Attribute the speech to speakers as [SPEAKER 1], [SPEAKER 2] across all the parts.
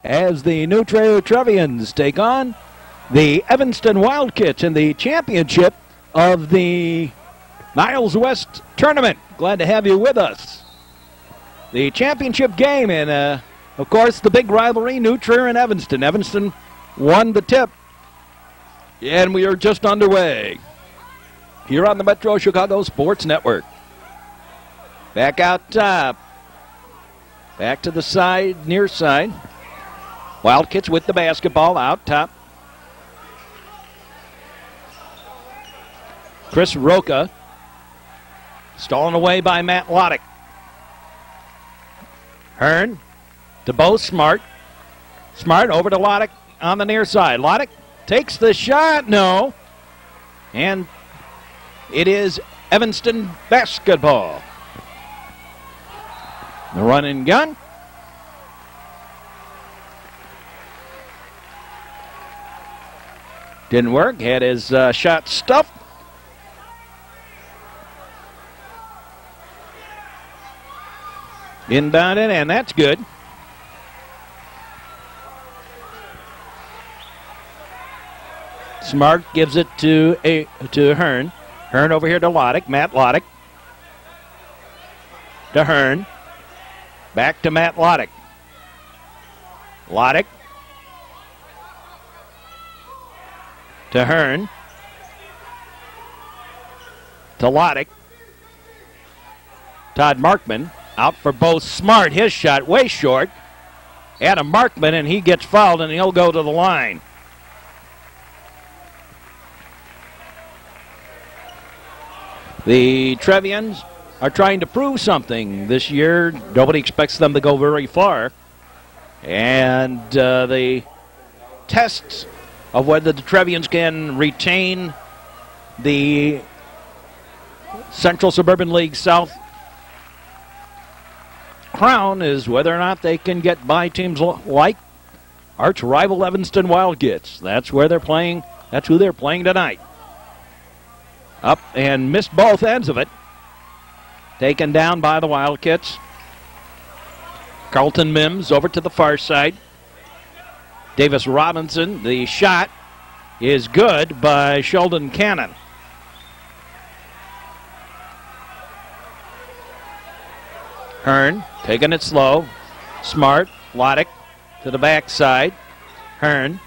[SPEAKER 1] as the new Trier Trevians take on the Evanston Wildkits in the championship of the Niles West tournament. Glad to have you with us. The championship game, and of course the big rivalry, New Trier and Evanston. Evanston won the tip, and we are just underway here on the Metro Chicago Sports Network. Back out top, back to the side, near side. Wildkits with the basketball out top. Chris Roca stolen away by Matt Loddick. Hearn to Bo Smart. Smart over to Loddick on the near side. Loddick takes the shot. No. And it is Evanston basketball. The run and gun. Didn't work. Had his shot stuffed. Inbounded, and that's good. Smart gives it to Hearn. Hearn over here to Loddick. Matt Loddick. To Hearn. Back to Matt Loddick. Loddick. To Hearn. To Loddick. Todd Markman out for both Smart. His shot way short. Adam Markman, and he gets fouled, and he'll go to the line. The Trevians are trying to prove something this year. Nobody expects them to go very far. And the tests of whether the Trevians can retain the Central Suburban League South crown is whether or not they can get by teams like arch-rival Evanston Wildkits. That's where they're playing. That's who they're playing tonight. Up and missed both ends of it. Taken down by the Wildkits. Carlton Mims over to the far side. Davis Robinson. The shot is good by Sheldon Cannon. Hearn taking it slow. Smart. Loddick to the backside. Hearn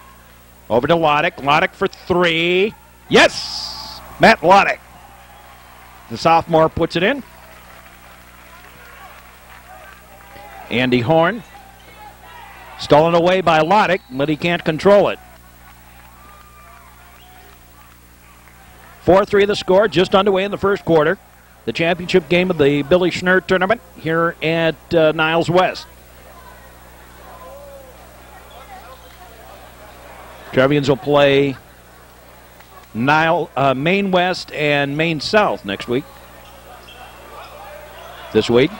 [SPEAKER 1] over to Loddick. Loddick for three. Yes! Matt Loddick. The sophomore puts it in. Andy Horn. Stolen away by Loddick, but he can't control it. 4-3 the score, just underway in the first quarter. The championship game of the Billy Schnurr tournament here at Niles West. Trevians will play Maine West and Maine South next week. This week.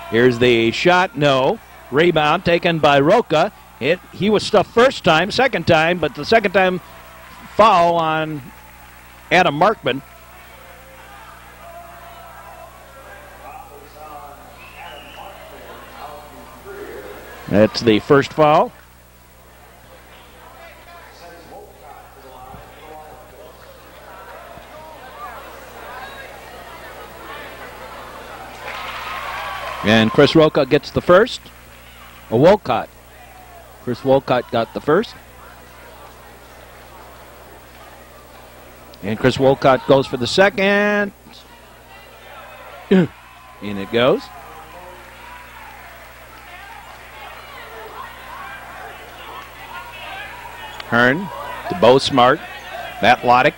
[SPEAKER 1] Here's the shot. No. Rebound taken by Roca. He was stuffed first time, second time, but the second time foul on Adam Markman. That's the first foul. And Chris Roca gets the first. Wolcott. Chris Wolcott got the first. And Chris Wolcott goes for the second. In it goes. Hearn to Bo Smart. Matt Loddick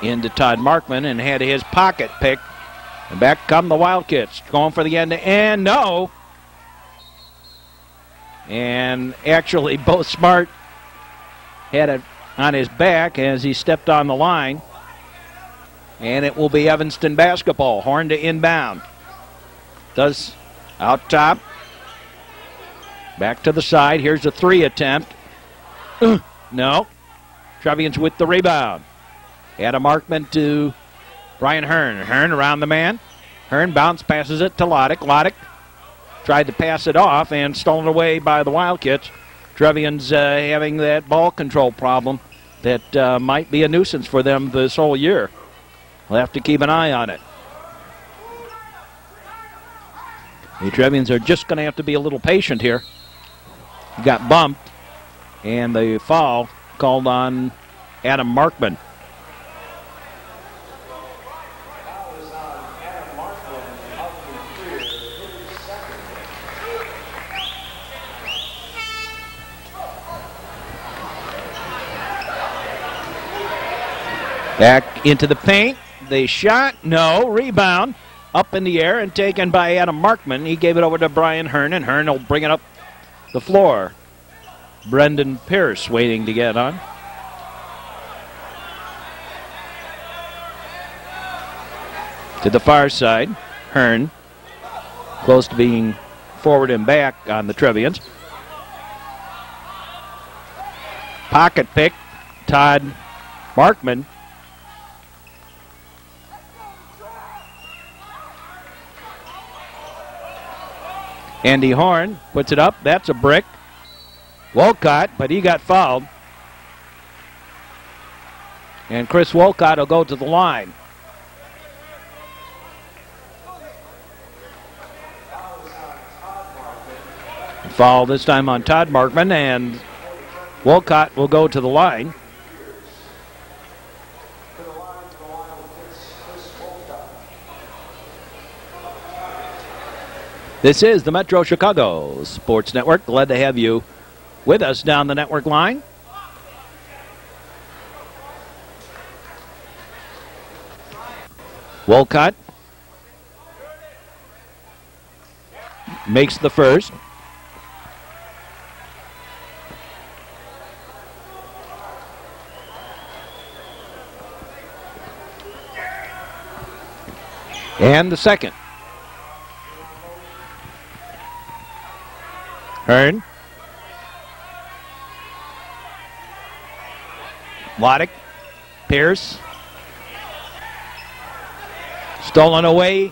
[SPEAKER 1] into Todd Markman and had his pocket picked. And back come the Wildkits, going for the end-to-end. No. And actually, Bo Smart had it on his back as he stepped on the line. And it will be Evanston basketball. Horn to inbound. Does out top. Back to the side. Here's a three attempt. No. Trevians with the rebound. Adam Markman to Brian Hearn. Hearn around the man. Hearn bounce passes it to Loddick. Loddick tried to pass it off and stolen away by the Wildkits. Trevians having that ball control problem that might be a nuisance for them this whole year. We'll have to keep an eye on it. The Trevians are just going to have to be a little patient here. Got bumped, and the foul called on Adam Markman. Back into the paint. The shot, no. Rebound up in the air and taken by Adam Markman. He gave it over to Brian Hearn, and Hearn will bring it up the floor. Brendan Pierce waiting to get on. To the far side, Hearn close to being forward and back on the Trevians. Pocket pick, Todd Markman. Andy Horn puts it up. That's a brick. Wolcott, but he got fouled. And Chris Wolcott will go to the line. Foul this time on Todd Markman, and Wolcott will go to the line. This is the Metro Chicago Sports Network. Glad to have you with us down the network line. Wolcott makes the first. And the second. Hearn. Loddick. Pierce. Stolen away.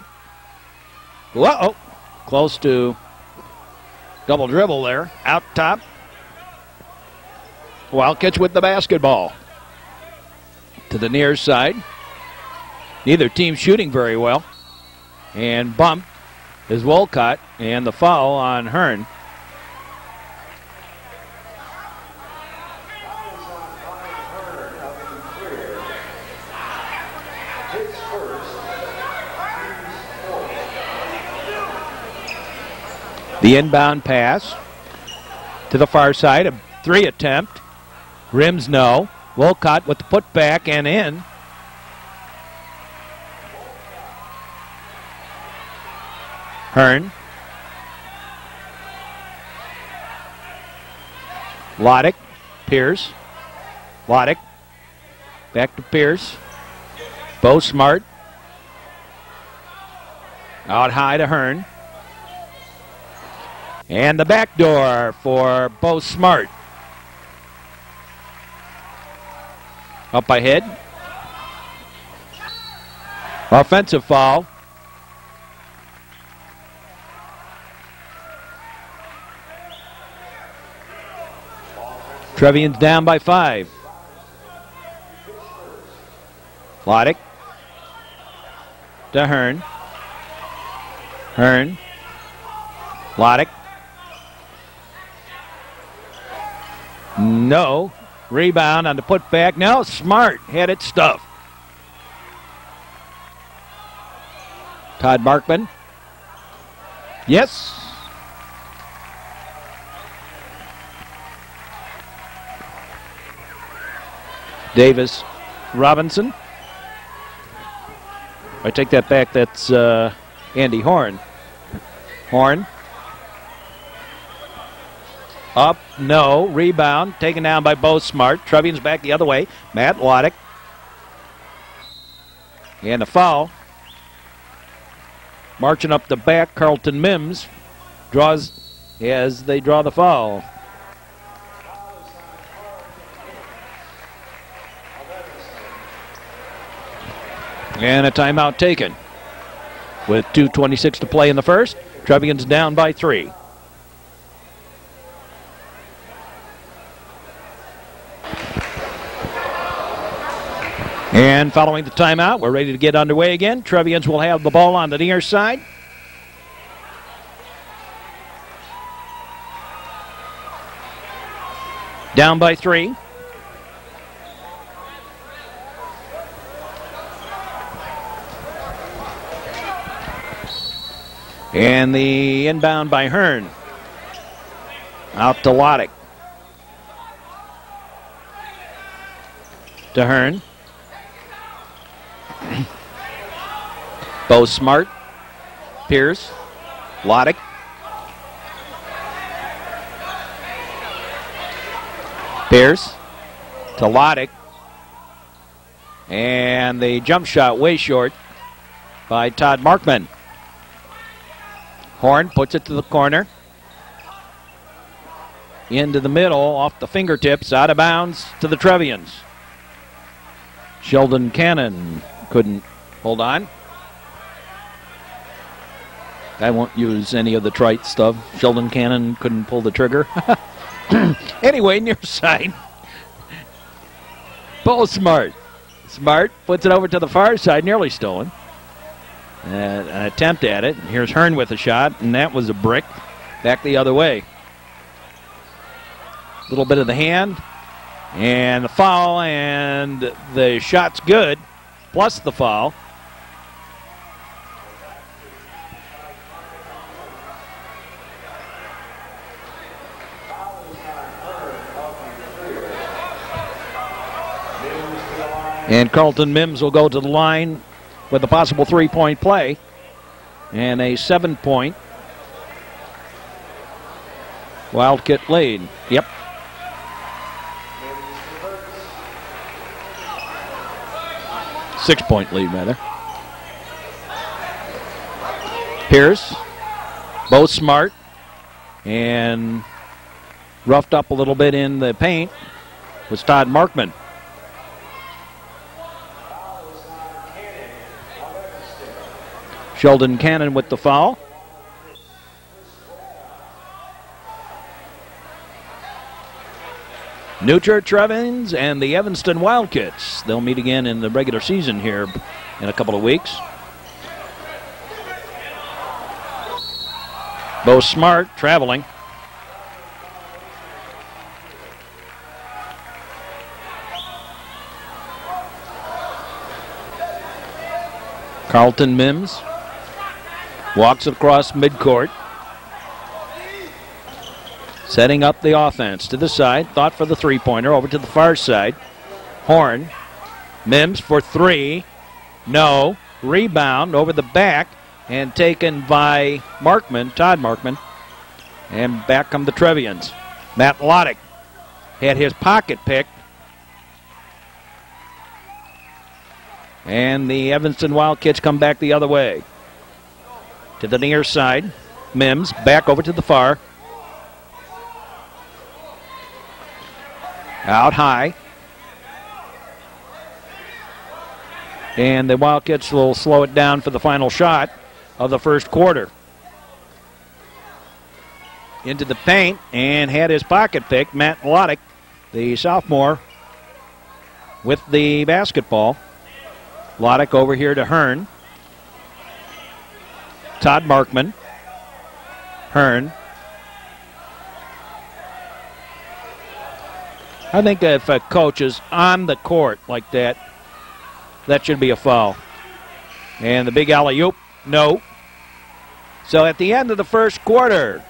[SPEAKER 1] Whoa. Close to double dribble there. Out top. Wildcats with the basketball. To the near side. Neither team shooting very well. And bumped is Wolcott, and the foul on Hearn. The inbound pass to the far side, a three attempt. Rims no. Wolcott with the putback and in. Hearn. Loddick. Pierce. Loddick. Back to Pierce. Bo Smart. Out high to Hearn. And the back door for Bo Smart. Up ahead. Offensive foul. Trevians down by 5. Loddick. To Hearn. Hearn. Loddick. No. Rebound on the putback. No, Smart had it stuffed. Todd Markman. Yes. Davis Robinson. I take that back. That's Andy Horn. Horn. Up, no. Rebound, taken down by Bo Smart. Trevians back the other way. Matt Loddick. And a foul. Marching up the back, Carlton Mims draws as they draw the foul. And a timeout taken with 2:26 to play in the first. Trevians down by 3. And following the timeout, we're ready to get underway again. Trevians will have the ball on the near side. Down by 3. And the inbound by Hearn. Out to Loddick. To Hearn. Bo Smart. Pierce. Loddick. Pierce to Loddick. And the jump shot way short by Todd Markman. Horn puts it to the corner. Into the middle, off the fingertips, out of bounds to the Trevians. Sheldon Cannon couldn't hold on. I won't use any of the trite stuff. Sheldon Cannon couldn't pull the trigger. Anyway, near side. Bo Smart. Smart puts it over to the far side, nearly stolen. An attempt at it. Here's Hearn with a shot, and that was a brick. Back the other way. A little bit of the hand, and the foul, and the shot's good, plus the foul. And Carlton Mims will go to the line with a possible 3-point play and a 7-point Wildcat lead. Yep. Six-point lead, rather. Pierce, both smart, and roughed up a little bit in the paint was Todd Markman. Sheldon Cannon with the foul. Trier Trevians and the Evanston Wildkits. They'll meet again in the regular season here in a couple of weeks. Bo Smart traveling. Carlton Mims walks across midcourt. Setting up the offense to the side. Thought for the three-pointer. Over to the far side. Horn. Mims for three. No. Rebound over the back. And taken by Markman, Todd Markman. And back come the Trevians. Matt Loddick had his pocket picked. And the Evanston Wildkits come back the other way. To the near side. Mims back over to the far. Out high. And the Wildcats will slow it down for the final shot of the first quarter. Into the paint and had his pocket picked. Matt Loddick, the sophomore, with the basketball. Loddick over here to Hearn. Todd Markman. Hearn. I think if a coach is on the court like that, that should be a foul. And the big alley-oop, no. So at the end of the first quarter,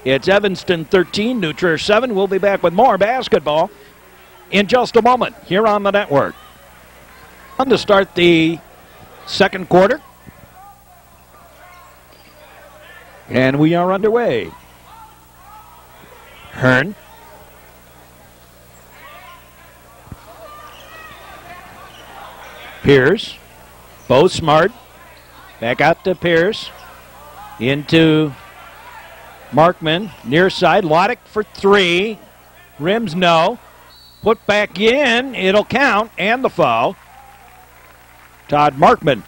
[SPEAKER 1] it's Evanston 13, Trier 7. We'll be back with more basketball in just a moment here on the network. On to start the second quarter. And we are underway. Hearn. Pierce. Bo Smart. Back out to Pierce. Into Markman. Near side. Loddick for three. Rims no. Put back in. It'll count. And the foul. Todd Markman.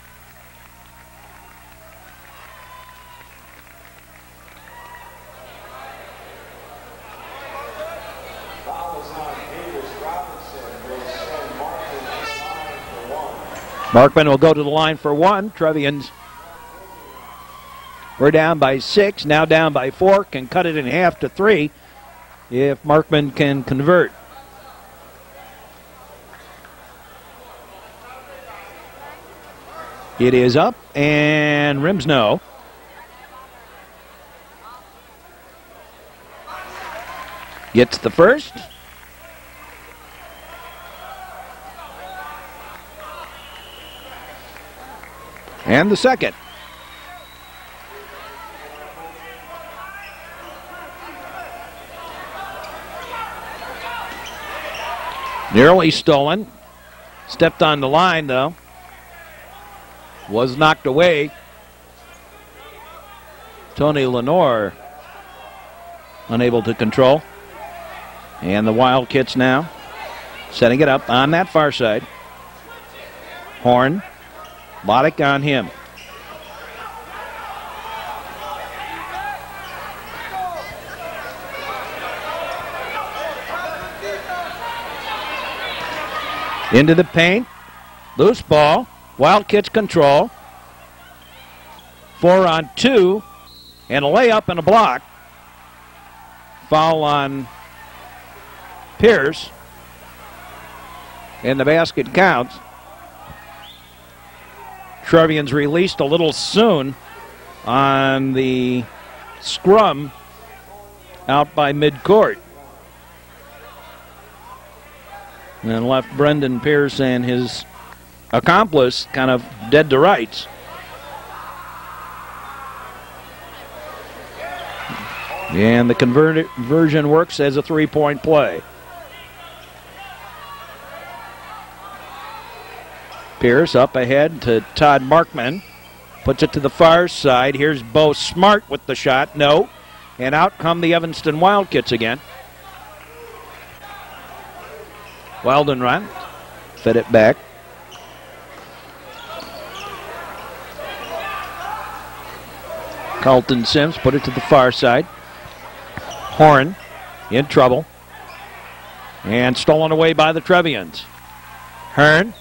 [SPEAKER 1] Markman will go to the line for one. Trevians were down by 6, now down by 4, can cut it in half to 3 if Markman can convert. It is up, and rims no. Gets the first. And the second. Nearly stolen. Stepped on the line, though. Was knocked away. Tony Lenore unable to control. And the Wildkits now setting it up on that far side. Horn. Lodick on him. Into the paint. Loose ball. Wildkits control. 4 on 2. And a layup and a block. Foul on Pierce. And the basket counts. Trevians released a little soon on the scrum out by midcourt. And left Brendan Pierce and his accomplice kind of dead to rights. And the conversion works as a three-point play. Pierce up ahead to Todd Markman. Puts it to the far side. Here's Bo Smart with the shot. No. And out come the Evanston Wildkits again. Wildenrod fed it back. Carlton Sims put it to the far side. Horn in trouble. And stolen away by the Trevians. Hearn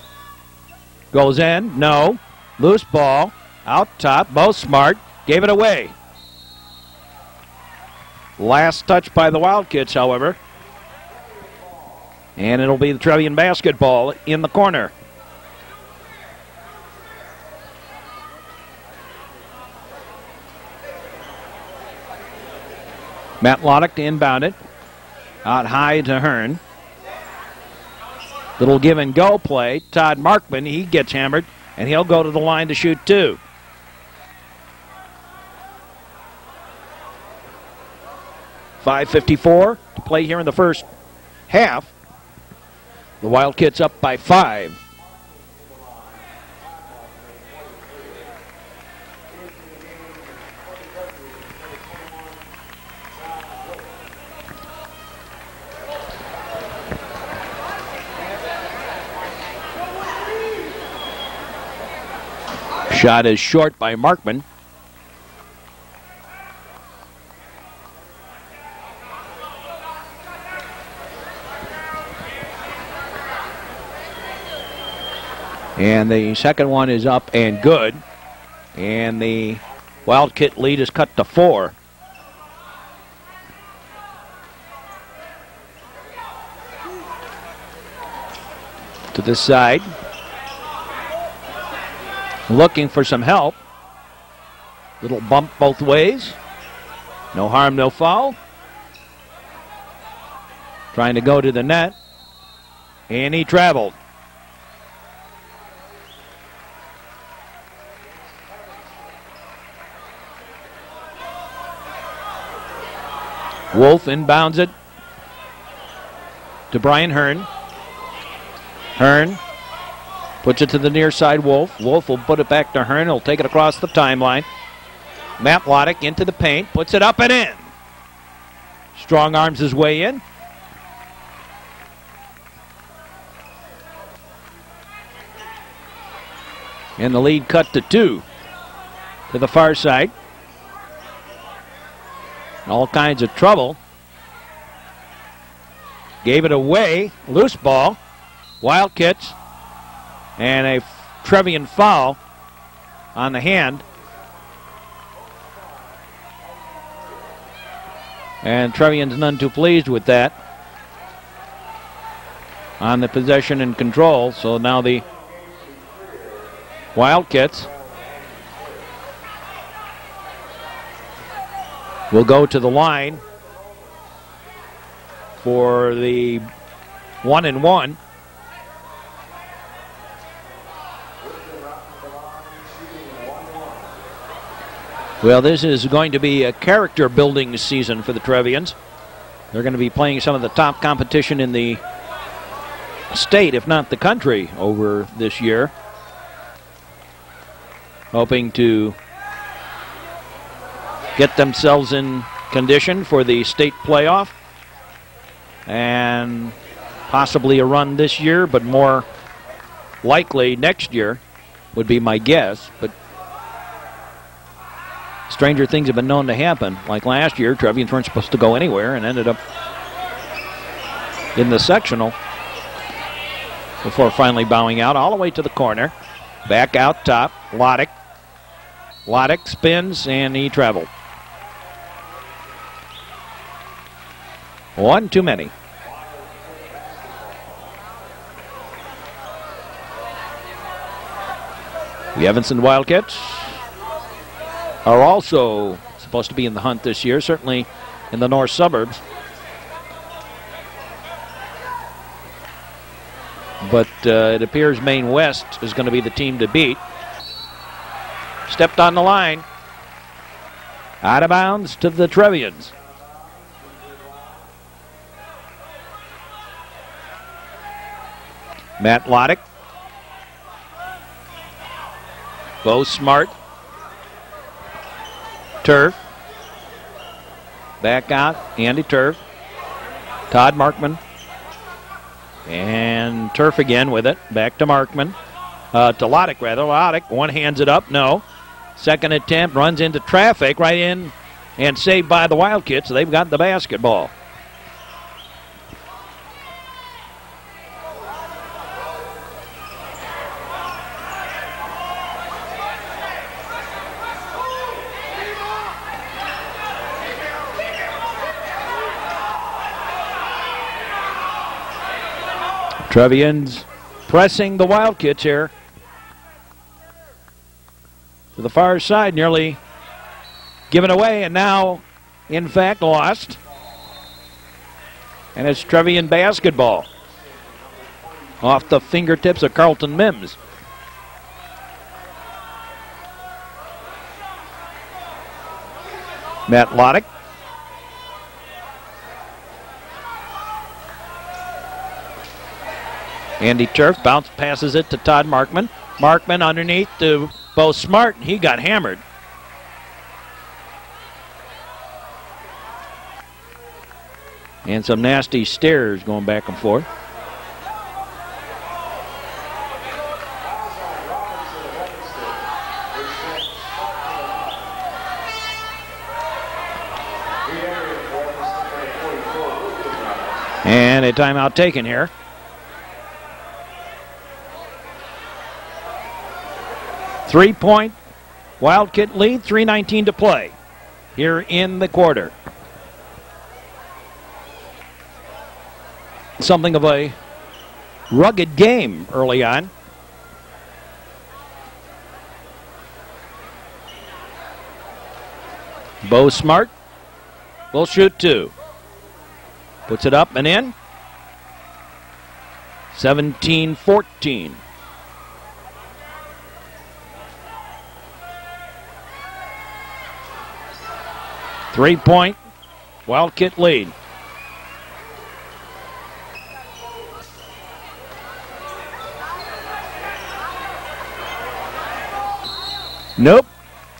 [SPEAKER 1] goes in. No. Loose ball. Out top. Bo Smart gave it away. Last touch by the Wildkits, however. And it'll be the Trevian basketball in the corner. Matt Lodick to inbound it. Out high to Hearn. Little give and go play. Todd Markman, he gets hammered, and he'll go to the line to shoot 2. .554 to play here in the first half. The Wildkits up by 5. Shot is short by Markman. And the second one is up and good. And the Wildkit lead is cut to 4. To the side. Looking for some help. Little bump both ways. No harm, no foul. Trying to go to the net. And he traveled. Wolf inbounds it to Brian Hearn. Hearn puts it to the near side, Wolf. Wolf will put it back to Hearn. He'll take it across the timeline. Matt Lodick into the paint, puts it up and in. Strong arms his way in. And the lead cut to 2 to the far side. All kinds of trouble. Gave it away. Loose ball. Wildkits. And a Trevian foul on the hand. And Trevian's none too pleased with that on the possession and control. So now the Wildkits will go to the line for the 1-and-1. Well, this is going to be a character building season for the Trevians. They're going to be playing some of the top competition in the state, if not the country, over this year. Hoping to get themselves in condition for the state playoff and possibly a run this year, but more likely next year would be my guess. But stranger things have been known to happen. Like last year, Trevians weren't supposed to go anywhere and ended up in the sectional before finally bowing out all the way to the corner. Back out top, Loddick. Loddick spins and he traveled. One too many. The Evanston Wildkits are also supposed to be in the hunt this year, certainly in the north suburbs. But it appears Maine West is going to be the team to beat. Stepped on the line. Out of bounds to the Trevians. Matt Loddick. Bo Smart. Turf. Back out. Andy Turf. Todd Markman. And Turf again with it. Back to Markman. To Loddick, rather. Loddick, one hands it up. No. Second attempt, runs into traffic right in and saved by the Wildkits. So they've got the basketball. Trevians pressing the Wildkits here. To the far side, nearly given away, and now, in fact, lost. And it's Trevian basketball. Off the fingertips of Carlton Mims. Matt Loddick. Andy Turf bounce passes it to Todd Markman. Markman underneath to Bo Smart. He got hammered. And some nasty stares going back and forth. And a timeout taken here. Three-point Wildcat lead, 3:19 to play here in the quarter. Something of a rugged game early on. Bo Smart will shoot two. Puts it up and in. 17-14. Three-point Wildcat lead. Nope.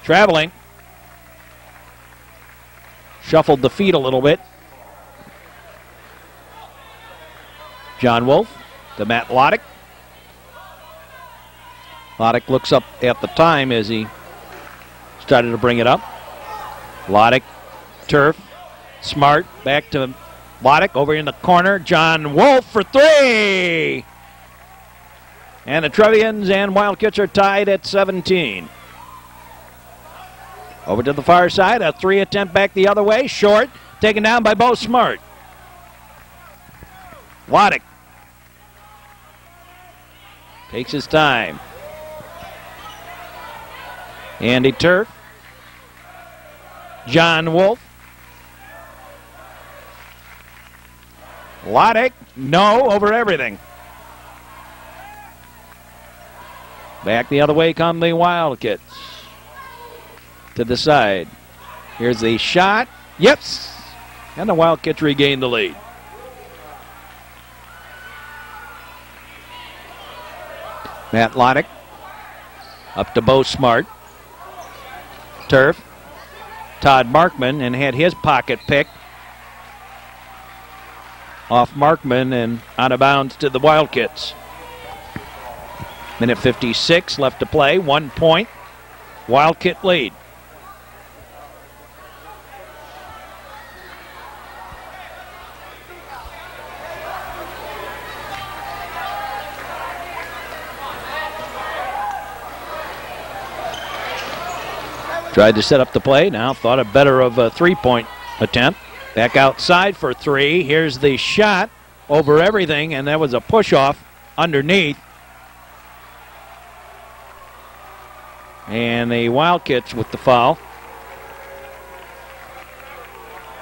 [SPEAKER 1] Traveling. Shuffled the feet a little bit. John Wolf to Matt Loddick. Loddick looks up at the time as he started to bring it up. Loddick, Turf, Smart, back to Loddick, over in the corner. John Wolf for three. And the Trevians and Wildkits are tied at 17. Over to the far side, a 3 attempt back the other way. Short, taken down by Bo Smart. Loddick takes his time. Andy Turf. John Wolf. Loddick, no, over everything. Back the other way come the Wildkits. To the side. Here's the shot. Yes! And the Wildcats regain the lead. Matt Loddick. Up to Bo Smart. Turf. Todd Markman, and had his pocket picked. Off Markman and out of bounds to the Wildcats. Minute 56 left to play. 1 point. Wildcat lead. Tried to set up the play. Now thought it better of a three-point attempt. Back outside for three. Here's the shot over everything, and that was a push-off underneath. And the Wildcats with the foul.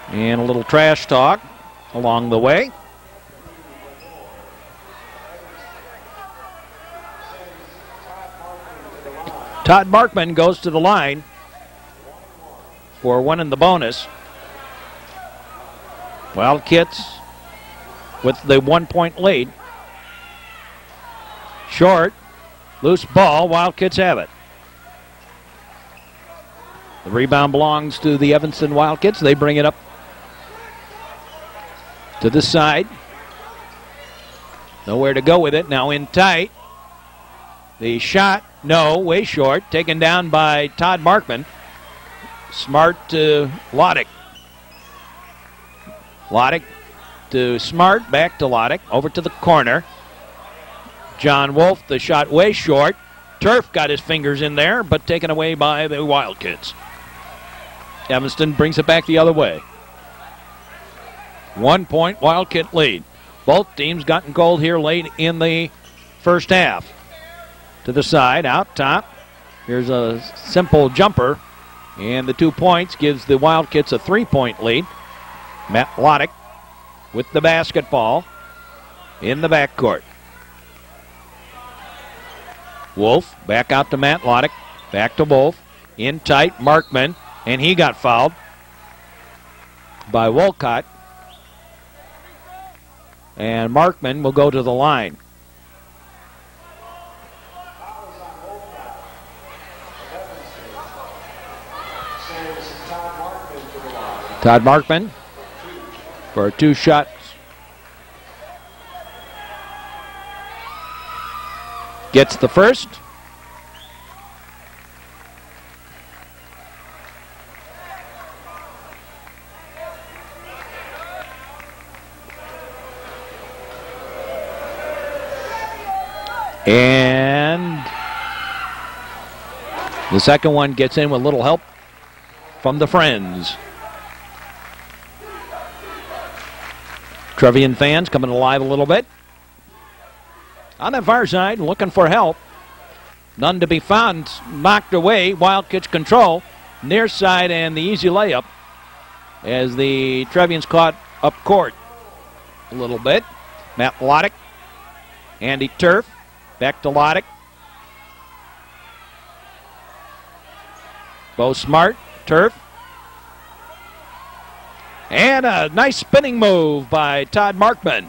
[SPEAKER 1] And a little trash talk along the way. Todd Markman goes to the line for one in the bonus. Wildcats with the 1 point lead. Short, loose ball, Wildcats have it. The rebound belongs to the Evanston Wildkits. They bring it up to the side. Nowhere to go with it. Now in tight. The shot, no, way short. Taken down by Todd Markman. Smart to Loddick. Loddick to Smart, back to Loddick. Over to the corner. John Wolf, the shot way short. Turf got his fingers in there, but taken away by the Wildcats. Evanston brings it back the other way. 1 point Wildcat lead. Both teams gotten cold here late in the first half. To the side, out top. Here's a simple jumper. And the 2 points gives the Wildcats a 3 point lead. Matt Loddick with the basketball in the backcourt. Wolf back out to Matt Loddick. Back to Wolf. In tight, Markman. And he got fouled by Wolcott. And Markman will go to the line. Todd Markman for 2 shots. Gets the first. And the second one gets in with a little help from the Friends. Trevian fans coming alive a little bit. On that far side, looking for help. None to be found. Knocked away. Wildcats control. Near side and the easy layup as the Trevians caught up court a little bit. Matt Loddick. Andy Turf. Back to Loddick. Bo Smart. Turf. And a nice spinning move by Todd Markman.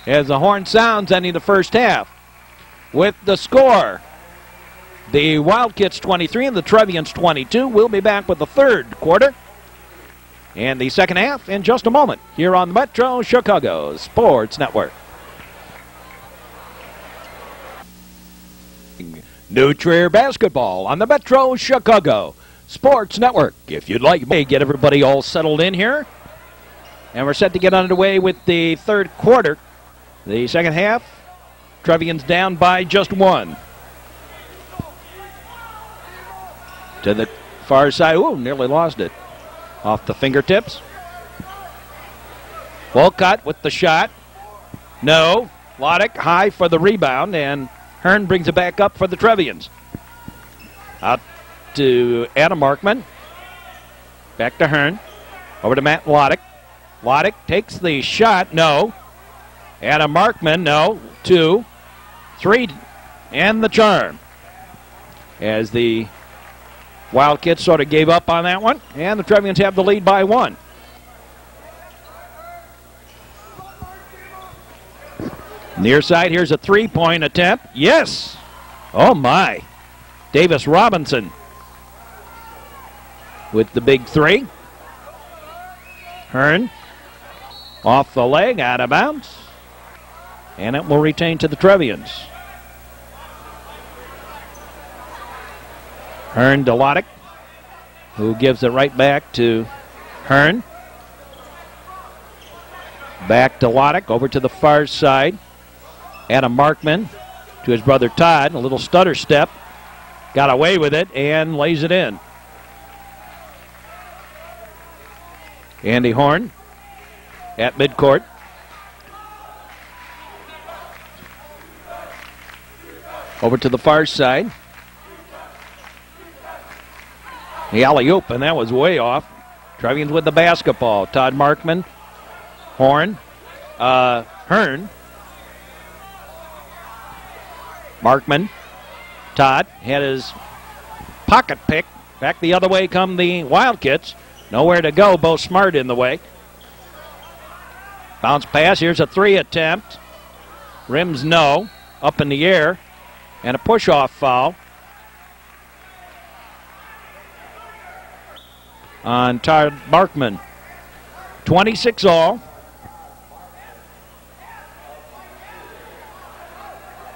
[SPEAKER 1] As the horn sounds ending the first half. With the score, the Wildcats 23 and the Trevians 22. We'll be back with the third quarter and the second half in just a moment here on the Metro Chicago Sports Network. New Trier basketball on the Metro Chicago Sports Network. If you'd like me, get everybody all settled in here. And we're set to get underway with the third quarter. The second half Trevians down by just one. To the far side. Ooh, nearly lost it. Off the fingertips. Wolcott with the shot. No. Loddick high for the rebound, and Hearn brings it back up for the Trevians. Out to Adam Markman. Back to Hearn. Over to Matt Loddick. Loddick takes the shot. No. Adam Markman. No. 2, 3, and the charm. As the Wildkits sort of gave up on that one, and the Trevians have the lead by 1. Near side, here's a three-point attempt. Yes! Oh, my. Davis Robinson with the big three. Hearn off the leg, out of bounds. And it will retain to the Trevians. Hearn to Loddick, who gives it right back to Hearn. Back to Loddick, over to the far side. Adam Markman to his brother Todd, a little stutter step. Got away with it and lays it in. Andy Horn at midcourt. Over to the far side. The alley-oop, and that was way off. Trevians with the basketball. Todd Markman. Horn. Hearn. Markman. Todd had his pocket pick. Back the other way come the Wildkits. Nowhere to go. Bo Smart in the way. Bounce pass. Here's a three attempt. Rims no. Up in the air. And a push-off foul on Todd Markman. 26 all.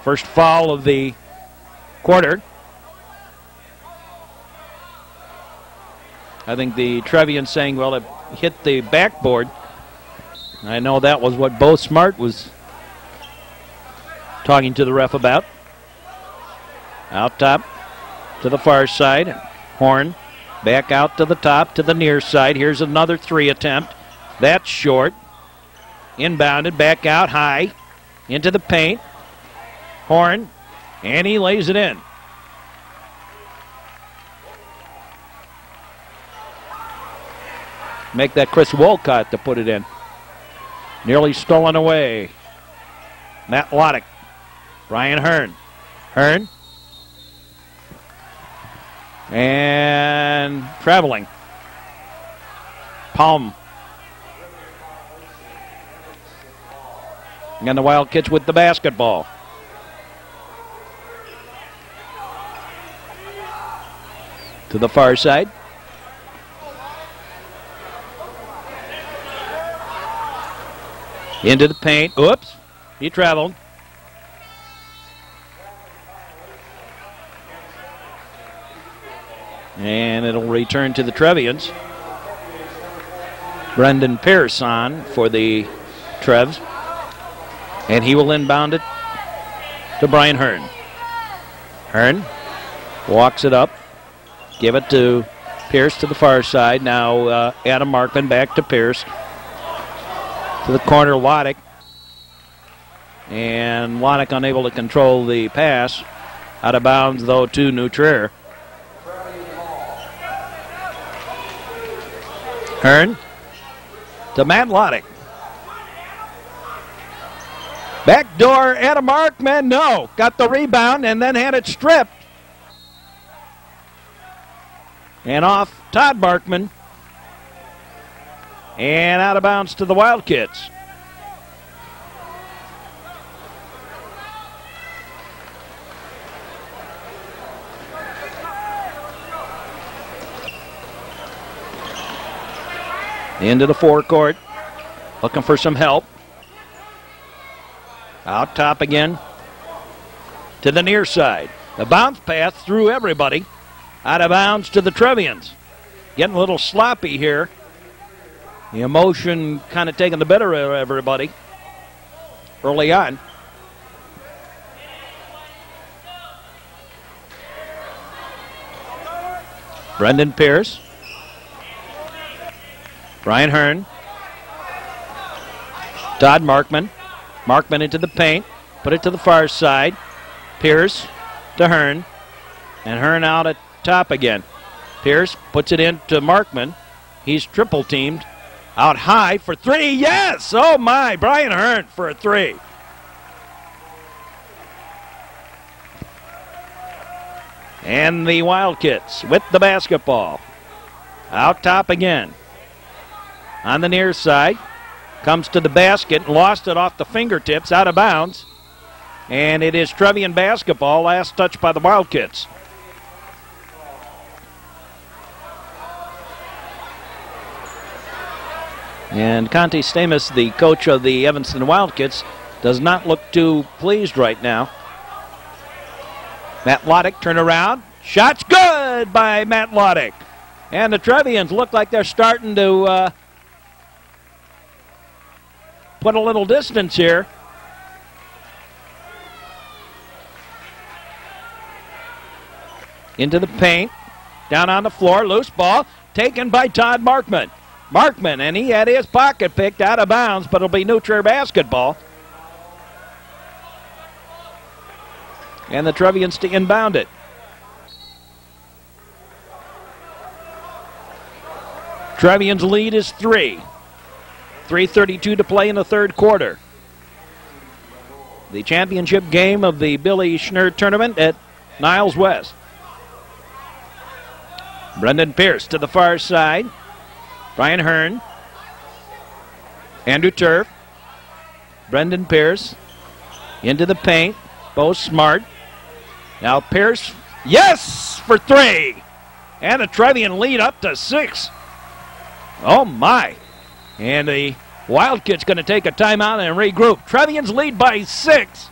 [SPEAKER 1] First foul of the quarter. I think the Trevians saying, well, it hit the backboard. I know that was what Bo Smart was talking to the ref about. Out top to the far side. Horn back out to the top to the near side. Here's another three attempt. That's short. Inbounded back out high into the paint. Horn, and he lays it in. Make that Chris Wolcott to put it in. Nearly stolen away. Matt Loddick. Brian Hearn. Hearn. And traveling. Palm. And the Wildkits with the basketball. To the far side. Into the paint. Oops. He traveled. And it'll return to the Trevians. Brendan Pierce on for the Trevs. And he will inbound it to Brian Hearn. Hearn walks it up. Give it to Pierce to the far side. Now Adam Markman back to Pierce. To the corner, Loddick. And Loddick unable to control the pass. Out of bounds, though, to New Trier. Hearn to Matt Loddick. Backdoor, Adam Markman, no. Got the rebound and then had it stripped. And off Todd Markman. And out of bounds to the Wildkits. Into the forecourt. Looking for some help. Out top again. To the near side. The bounce pass through everybody. Out of bounds to the Trevians. Getting a little sloppy here. The emotion kind of taking the better of everybody early on. Brendan Pierce. Brian Hearn. Todd Markman. Markman into the paint. Put it to the far side. Pierce to Hearn. And Hearn out at top again. Pierce puts it into Markman. He's triple teamed. Out high for three. Yes! Oh my! Brian Hearn for a three. And the Wildkits with the basketball. Out top again. On the near side. Comes to the basket and lost it off the fingertips, out of bounds. And it is Trevian basketball, last touch by the Wildkits. And Conte Stamus, the coach of the Evanston Wildkits, does not look too pleased right now. Matt Loddick, turn around. Shot's good by Matt Loddick. And the Trevians look like they're starting to put a little distance here. Into the paint. Down on the floor. Loose ball. Taken by Todd Markman. Markman, and he had his pocket picked out of bounds, but it'll be New Trier basketball. And the Trevians to inbound it. Trevians lead is 3. 3:32 to play in the third quarter. The championship game of the Billy Schnurr tournament at Niles West. Brendan Pierce to the far side. Brian Hearn. Andrew Turf. Brendan Pierce. Into the paint. Bo Smart. Now Pierce. Yes! For three! And the Trevian lead up to 6. Oh my! And the Wildkits going to take a timeout and regroup. Trevians lead by 6.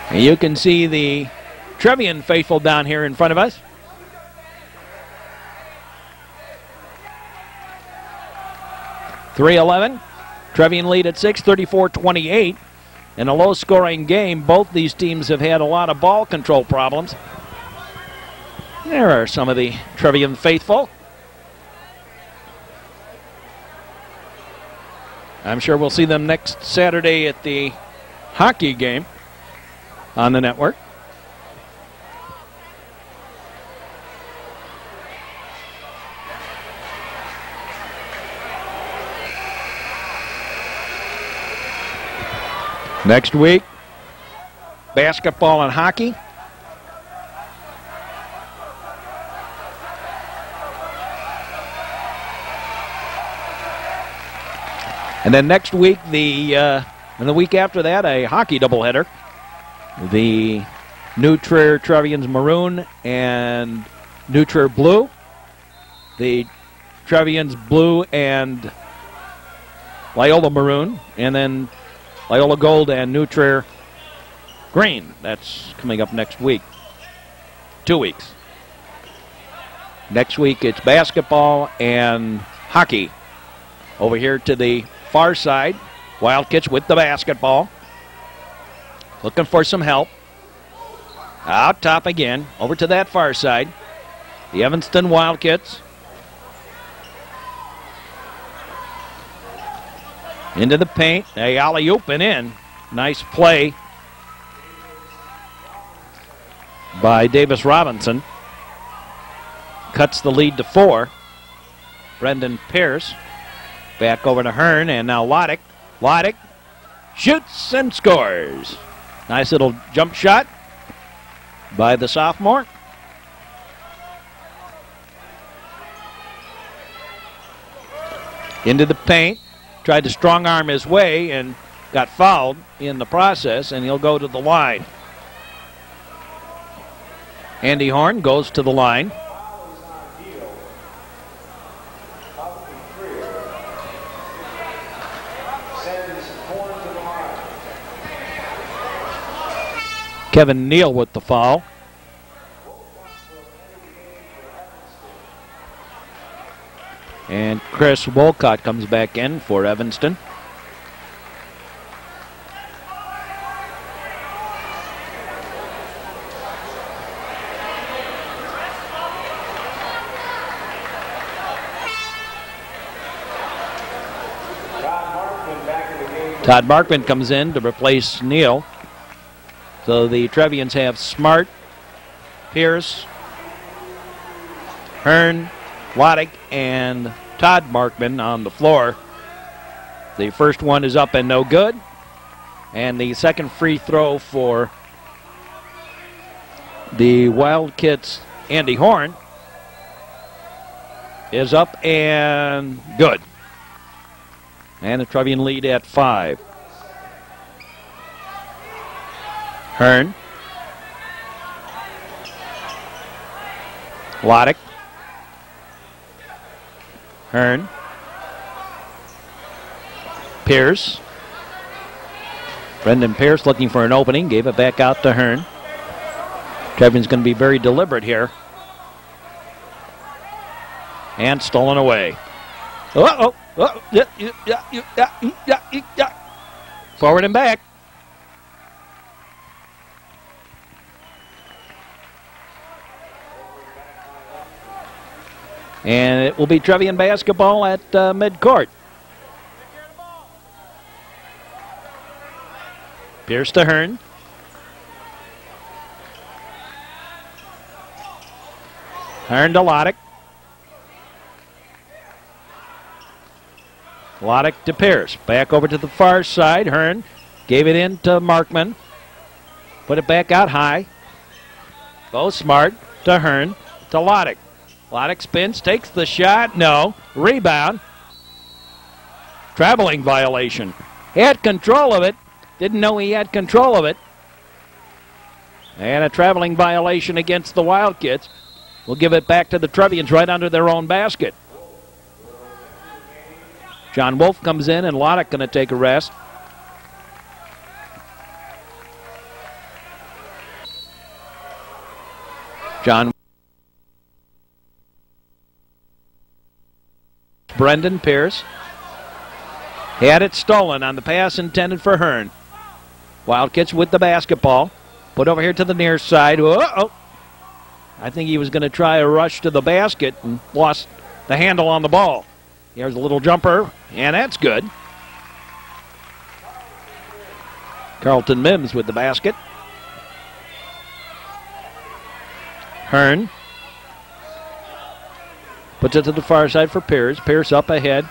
[SPEAKER 1] And you can see the Trevian faithful down here in front of us. .311. Trevian lead at 6, 34-28. In a low-scoring game, both these teams have had a lot of ball control problems. There are some of the Trevian faithful. I'm sure we'll see them next Saturday at the hockey game on the network. Next week, basketball and hockey. And then next week, and the week after that, a hockey doubleheader. The New Trier Trevians Maroon and New Trier Blue. The Trevians Blue and Loyola Maroon. And then Loyola Gold and New Trier Green. That's coming up next week. 2 weeks. Next week it's basketball and hockey. Over here to the far side, Wildkits with the basketball. Looking for some help. Out top again, over to that far side. The Evanston Wildkits. Into the paint, a alley-oop and in. Nice play by Davis Robinson. Cuts the lead to 4. Brendan Pierce. Back over to Hearn, and now Loddick. Loddick shoots and scores. Nice little jump shot by the sophomore. Into the paint. Tried to strong arm his way and got fouled in the process, and he'll go to the line. Andy Horn goes to the line. Kevin Neal with the foul. And Chris Wolcott comes back in for Evanston. Todd Markman comes in to replace Neal. So the Trevians have Smart, Pierce, Hearn, Loddick, and Todd Markman on the floor. The first one is up and no good. And the second free throw for the Wildkits, Andy Horn, is up and good. And the Trevian lead at 5. Hearn. Loddick. Hearn. Pierce. Brendan Pierce looking for an opening. Gave it back out to Hearn. Trevian's going to be very deliberate here. And stolen away. Uh-oh. Forward and back. And it will be Trevian basketball at midcourt. Pierce to Hearn. Hearn to Loddick. Loddick to Pierce. Back over to the far side. Hearn gave it in to Markman. Put it back out high. Bo Smart to Hearn to Loddick. Loddick spins, takes the shot. No. Rebound. Traveling violation. He had control of it. Didn't know he had control of it. And a traveling violation against the Wildkits. We'll give it back to the Trevians right under their own basket. John Wolf comes in, and Loddick going to take a rest. John Brendan Pierce had it stolen on the pass intended for Hearn. Wildkits with the basketball. Put over here to the near side. Uh-oh. I think he was going to try a rush to the basket and lost the handle on the ball. Here's a little jumper, and that's good. Carlton Mims with the basket. Hearn puts it to the far side for Pierce. Pierce up ahead.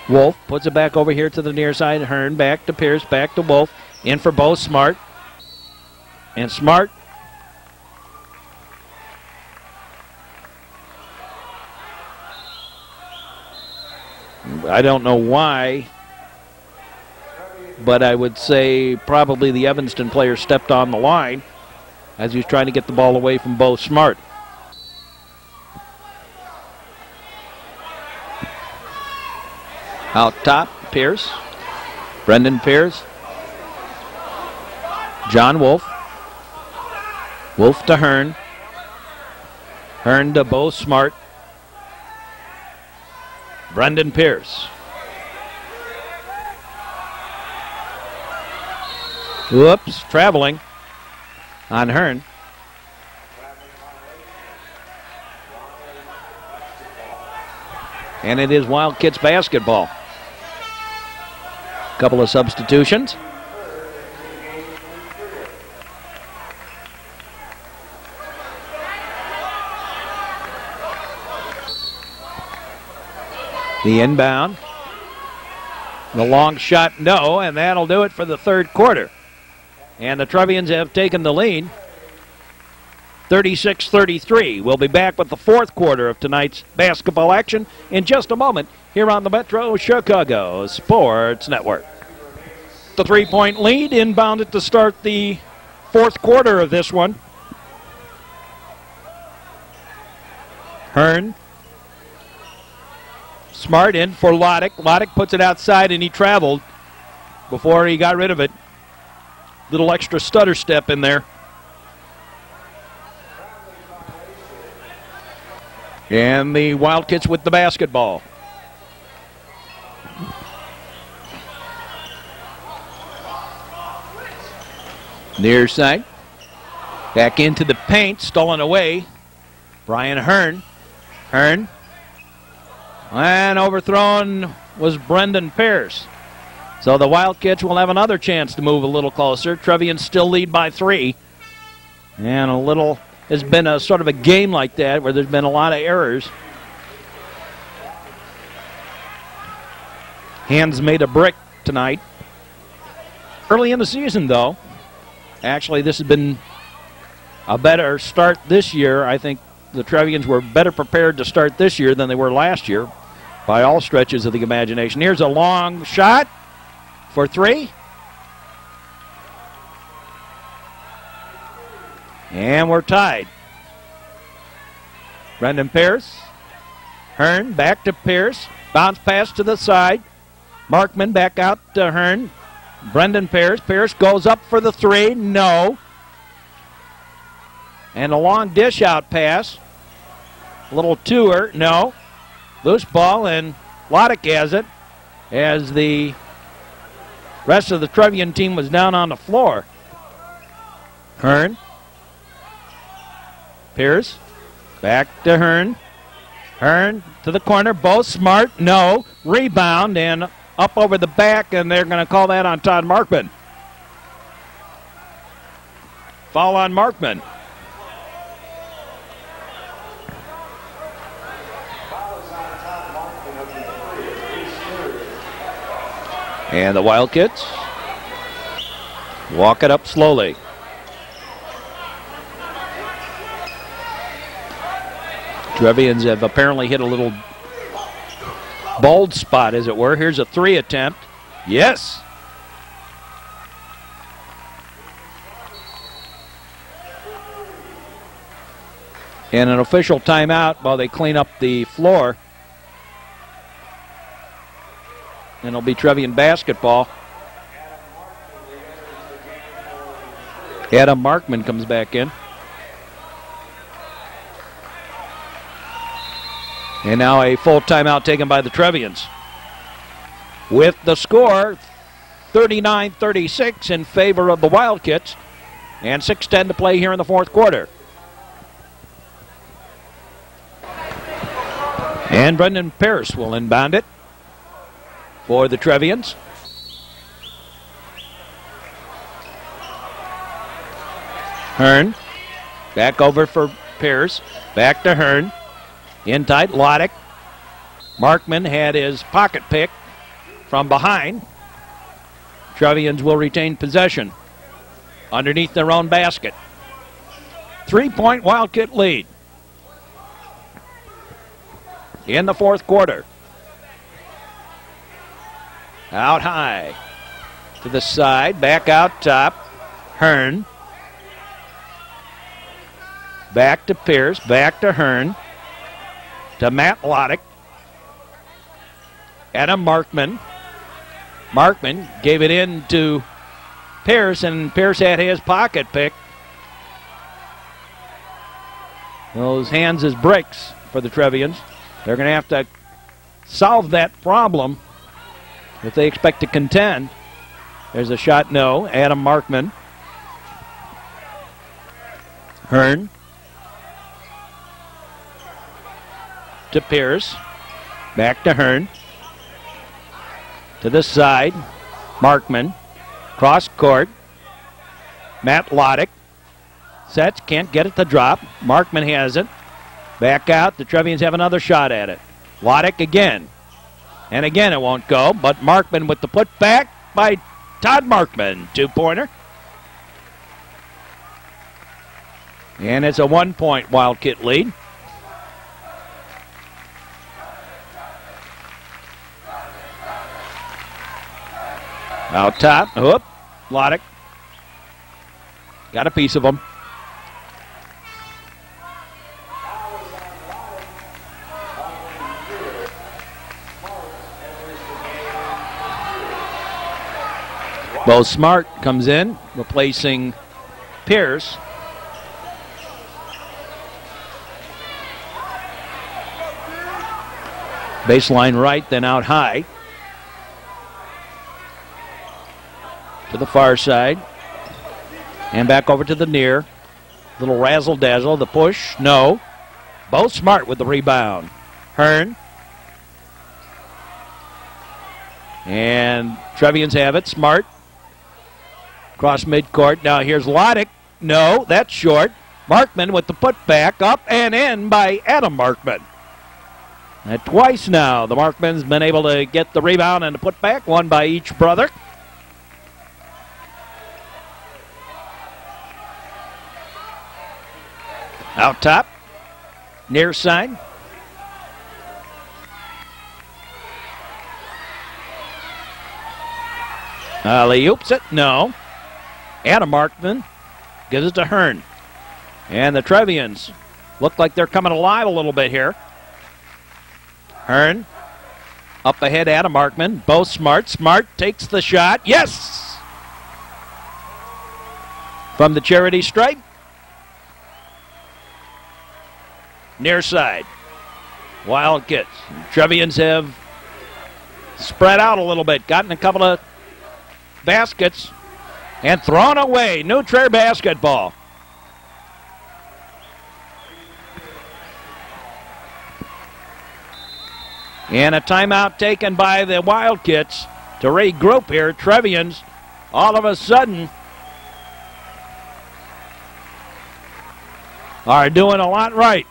[SPEAKER 1] Wolf puts it back over here to the near side. Hearn back to Pierce, back to Wolf. In for both Smart. And Smart I don't know why, but I would say probably the Evanston player stepped on the line as he was trying to get the ball away from Bo Smart. Out top, Pierce. Brendan Pierce. John Wolf. Wolf to Hearn. Hearn to Bo Smart. Brendan Pierce. Whoops, traveling on Hearn. And it is Wildkits basketball. Couple of substitutions. The inbound. The long shot, no, and that'll do it for the third quarter. And the Trevians have taken the lead, 36-33. We'll be back with the fourth quarter of tonight's basketball action in just a moment here on the Metro Chicago Sports Network. The three-point lead inbounded to start the fourth quarter of this one. Hearn. Smart in for Loddick. Loddick puts it outside, and he traveled before he got rid of it. Little extra stutter step in there. And the Wildcats with the basketball. Near side. Back into the paint, stolen away. Brian Hearn. Hearn. And overthrown was Brendan Pierce. So the Wildcats will have another chance to move a little closer. Trevians still lead by 3. And has been a sort of a game like that where there's been a lot of errors. Hands made a brick tonight. Early in the season, though, actually this has been a better start this year. I think the Trevians were better prepared to start this year than they were last year by all stretches of the imagination. Here's a long shot for 3. And we're tied. Brendan Pierce. Hearn back to Pierce. Bounce pass to the side. Markman back out to Hearn. Brendan Pierce. Pierce goes up for the 3. No. And a long dish out pass. A little tour. No. Loose ball, and Loddick has it as the rest of the Trevian team was down on the floor. Hearn. Pierce. Back to Hearn. Hearn to the corner. Both smart. No. Rebound and up over the back, and they're going to call that on Todd Markman. Foul on Markman. And the Wildcats walk it up slowly. Trevians have apparently hit a little bald spot, as it were. Here's a 3 attempt. Yes. And an official timeout while they clean up the floor. And it'll be Trevian basketball. Adam Markman comes back in. And now a full timeout taken by the Trevians. With the score 39-36 in favor of the Wildcats. And 6:10 to play here in the fourth quarter. And Brendan Pierce will inbound it for the Trevians. Hearn. Back over for Pierce. Back to Hearn. In tight, Loddick. Markman had his pocket pick from behind. Trevians will retain possession underneath their own basket. 3-point Wildcat lead in the fourth quarter. Out high to the side, back out top. Hearn. Back to Pierce, back to Hearn. To Matt Loddick. Adam Markman. Markman gave it in to Pierce, and Pierce had his pocket pick. Those hands as bricks for the Trevians. They're going to have to solve that problem if they expect to contend. There's a shot, no. Adam Markman. Hearn. To Pierce. Back to Hearn. To the side. Markman. Cross court. Matt Loddick. Sets. Can't get it to drop. Markman has it. Back out. The Trevians have another shot at it. Loddick again. And again it won't go. But Markman with the putback by Todd Markman. 2-pointer. And it's a 1-point Wildcat lead. Out top. Whoop. Loddick. Got a piece of him. Bo Smart comes in, replacing Pierce. Baseline right, then out high. To the far side. And back over to the near. Little razzle-dazzle. The push. No. Both Smart with the rebound. Hearn. And Trevians have it. Smart. Cross midcourt. Now here's Loddick. No, that's short. Markman with the putback. Up and in by Adam Markman. And twice now, the Markman's been able to get the rebound and the putback. One by each brother. Out top. Near side. Alley-oops it. No. Adam Markman gives it to Hearn. And the Trevians look like they're coming alive a little bit here. Hearn. Up ahead, Adam Markman. Both Smart. Smart takes the shot. Yes! From the charity stripe. Near side. Wildkits. Trevians have spread out a little bit. Gotten a couple of baskets. And thrown away. New Trier basketball. And a timeout taken by the Wildkits to regroup here. Trevians all of a sudden are doing a lot right.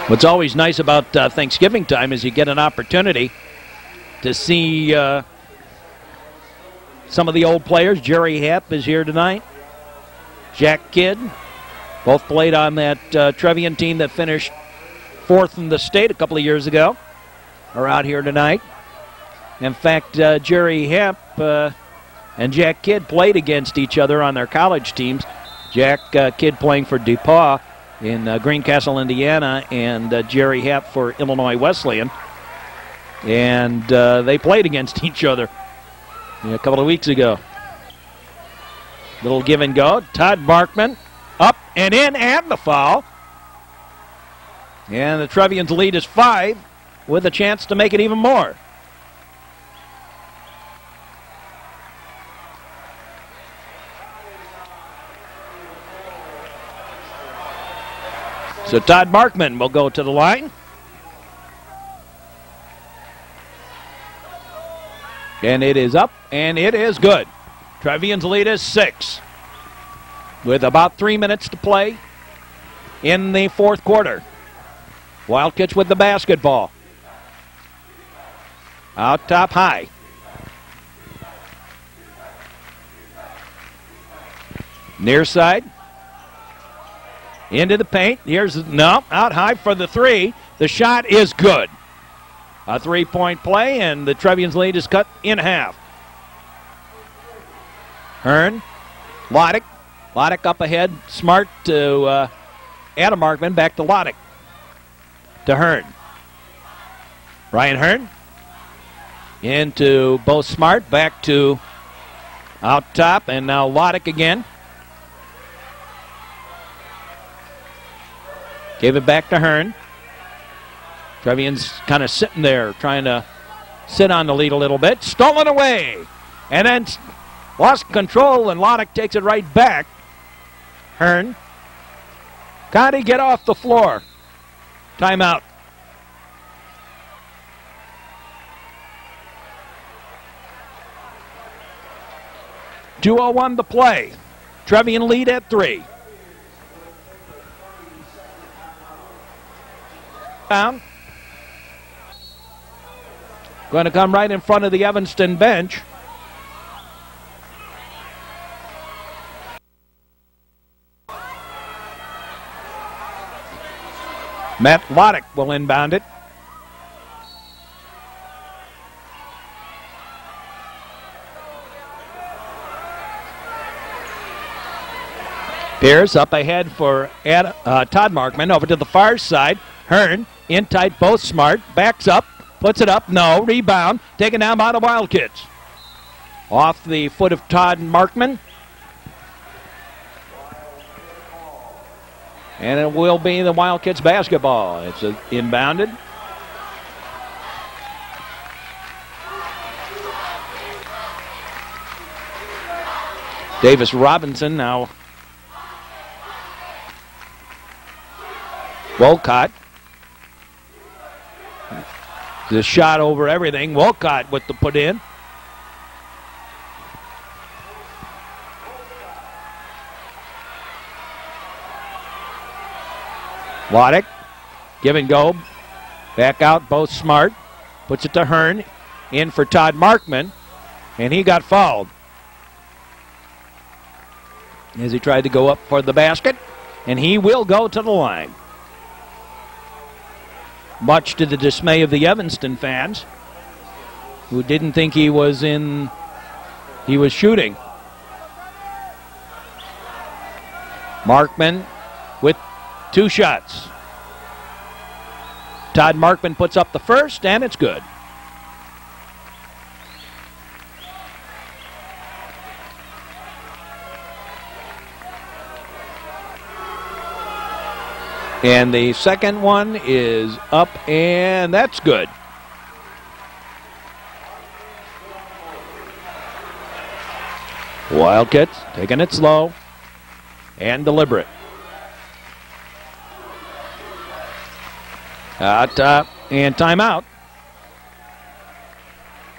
[SPEAKER 1] What's always nice about Thanksgiving time is you get an opportunity to see some of the old players. Jerry Happ is here tonight. Jack Kidd. Both played on that Trevian team that finished fourth in the state a couple of years ago. Are out here tonight. In fact, Jerry Happ and Jack Kidd played against each other on their college teams. Jack Kidd playing for DePauw in Greencastle, Indiana, and Jerry Happ for Illinois Wesleyan. And they played against each other a couple of weeks ago. Little give and go. Todd Markman up and in, and the foul. And the Trevians lead is 5 with a chance to make it even more. So Todd Markman will go to the line. And it is up, and it is good. Trevians lead is 6 with about 3 minutes to play in the fourth quarter. Wildcats with the basketball. Out top high. Near side. Into the paint. Here's no, out high for the three. The shot is good. A three-point play, and the Trevians lead is cut in half. Hearn, Loddick. Loddick up ahead. Smart to Adam Markman. Back to Loddick. To Hearn. Ryan Hearn. Into both Smart. Back to out top, and now Loddick again. Gave it back to Hearn. Trevians kind of sitting there, trying to sit on the lead a little bit. Stolen away. And then lost control, and Loddick takes it right back. Hearn. Connie, get off the floor. Timeout. .201 to play. Trevian lead at 3. Down. Going to come right in front of the Evanston bench. Matt Loddick will inbound it. Pierce up ahead for Todd Markman. Over to the far side. Hearn in tight, both smart. Backs up, puts it up. No, rebound. Taken down by the Wildkits. Off the foot of Todd Markman. And it will be the Wildcats basketball. It's inbounded. Davis Robinson now. Wolcott. The shot over everything. Wolcott with the put in. Waddick, give and go, back out, both smart, puts it to Hearn, in for Todd Markman, and he got fouled as he tried to go up for the basket, and he will go to the line. Much to the dismay of the Evanston fans, who didn't think he was shooting. Markman with 2 shots. Todd Markman puts up the first, and it's good. And the second one is up, and that's good. Wildcats taking it slow and deliberate. And timeout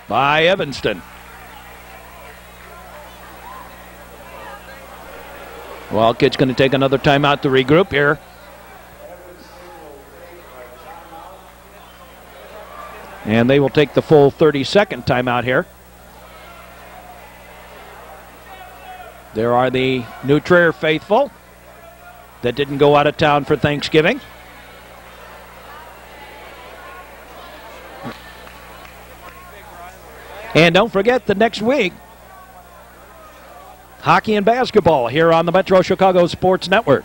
[SPEAKER 1] by Evanston. Wildcats going to take another timeout to regroup here. And they will take the full 30-second timeout here. There are the New Trier faithful that didn't go out of town for Thanksgiving. And don't forget that next week, hockey and basketball here on the Metro Chicago Sports Network.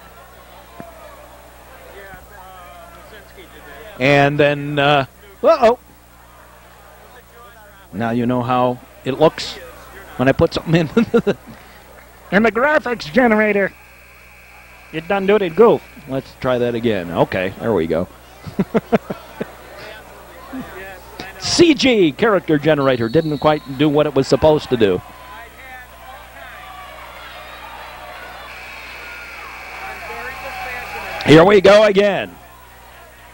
[SPEAKER 1] And then, uh-oh. Now you know how it looks when I put something in.
[SPEAKER 2] In the graphics generator. It done do it goof.
[SPEAKER 1] Let's try that again. Okay, there we go. CG character generator didn't quite do what it was supposed to do. Here we go again.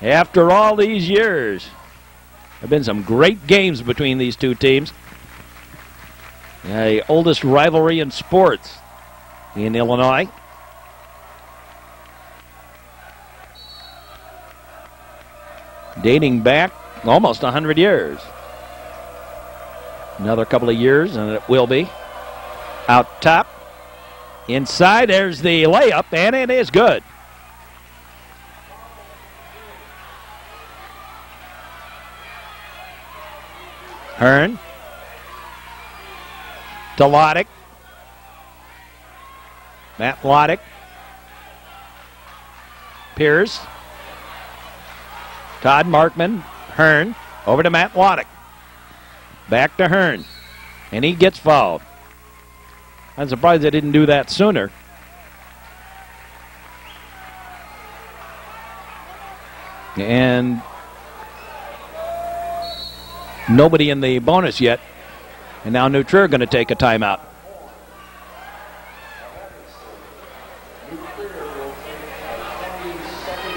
[SPEAKER 1] After all these years, there have been some great games between these two teams. The oldest rivalry in sports in Illinois. Dating back almost 100 years. Another couple of years, and it will be. Out top. Inside, there's the layup, and it is good. Hearn. To Loddick. Matt Loddick. Pierce. Todd Markman. Hearn. Over to Matt Loddick. Back to Hearn. And he gets fouled. I'm surprised they didn't do that sooner. And nobody in the bonus yet. And now New Trier going to take a timeout.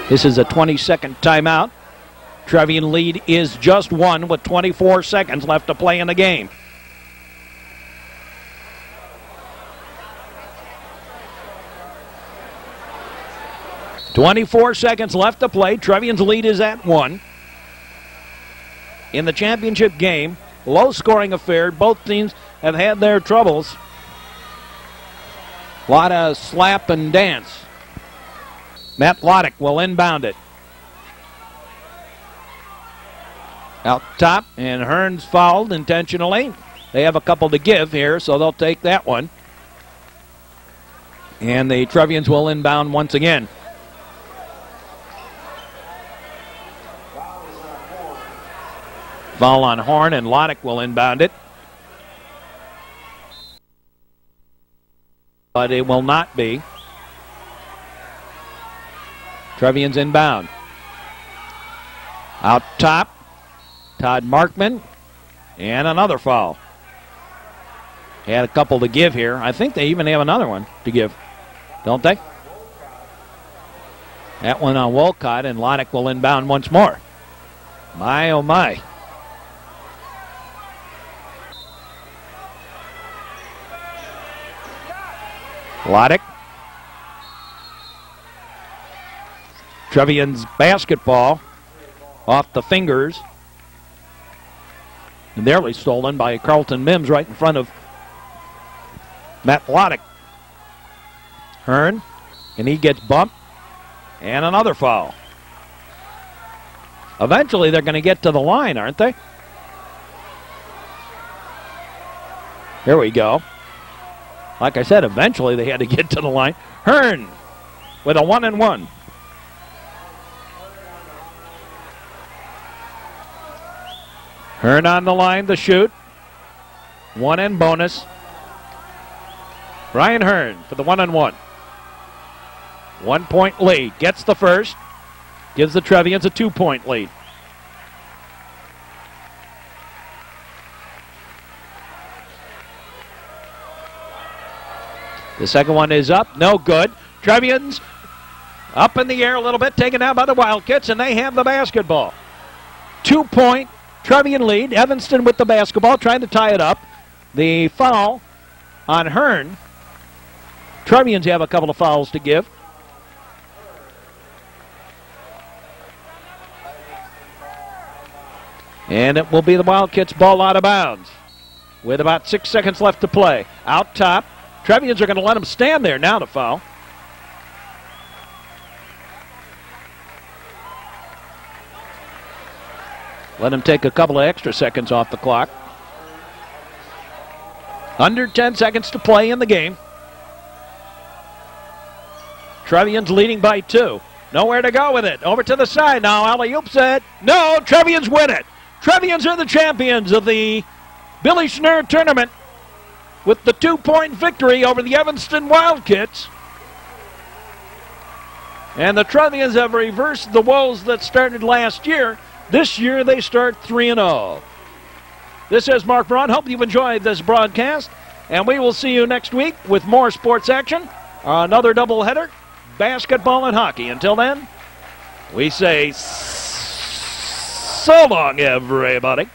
[SPEAKER 1] This is a 20-second timeout. Trevian lead is just 1 with 24 seconds left to play in the game. .24 seconds left to play. Trevian's lead is at 1. In the championship game, low-scoring affair. Both teams have had their troubles. A lot of slap and dance. Matt Loddick will inbound it. Out top, and Hearn's fouled intentionally. They have a couple to give here, so they'll take that one. And the Trevians will inbound once again. Foul on Horn, and Loddick will inbound it. But it will not be. Trevians inbound. Out top, Todd Markman, and another foul. Had a couple to give here. I think they even have another one to give, don't they? That one on Wolcott, and Loddick will inbound once more. My, oh my. Loddick. Trevians basketball off the fingers. Nearly stolen by Carlton Mims right in front of Matt Loddick. Hearn, and he gets bumped. And another foul. Eventually they're going to get to the line, aren't they? Here we go. Like I said, eventually they had to get to the line. Hearn with a 1-and-1. Hearn on the line to shoot. 1 and bonus. Ryan Hearn for the 1-and-1. 1 point lead. Gets the first. Gives the Trevians a 2-point lead. The second one is up. No good. Trevians up in the air a little bit. Taken out by the Wildkits, and they have the basketball. 2-point Trevian lead. Evanston with the basketball, trying to tie it up. The foul on Hearn. Trevians have a couple of fouls to give. And it will be the Wildcats' ball out of bounds with about 6 seconds left to play. Out top. Trevians are going to let him stand there now to foul. Let him take a couple of extra seconds off the clock. Under 10 seconds to play in the game. Trevians leading by 2. Nowhere to go with it. Over to the side now. Alley-oop's it. No, Trevians win it. Trevians are the champions of the Billy Schnurr tournament with the 2-point victory over the Evanston Wildkits. And the Trevians have reversed the woes that started last year. This year they start 3-0. This is Mark Braun. Hope you've enjoyed this broadcast. And we will see you next week with more sports action. Another doubleheader, basketball and hockey. Until then, we say so long, everybody.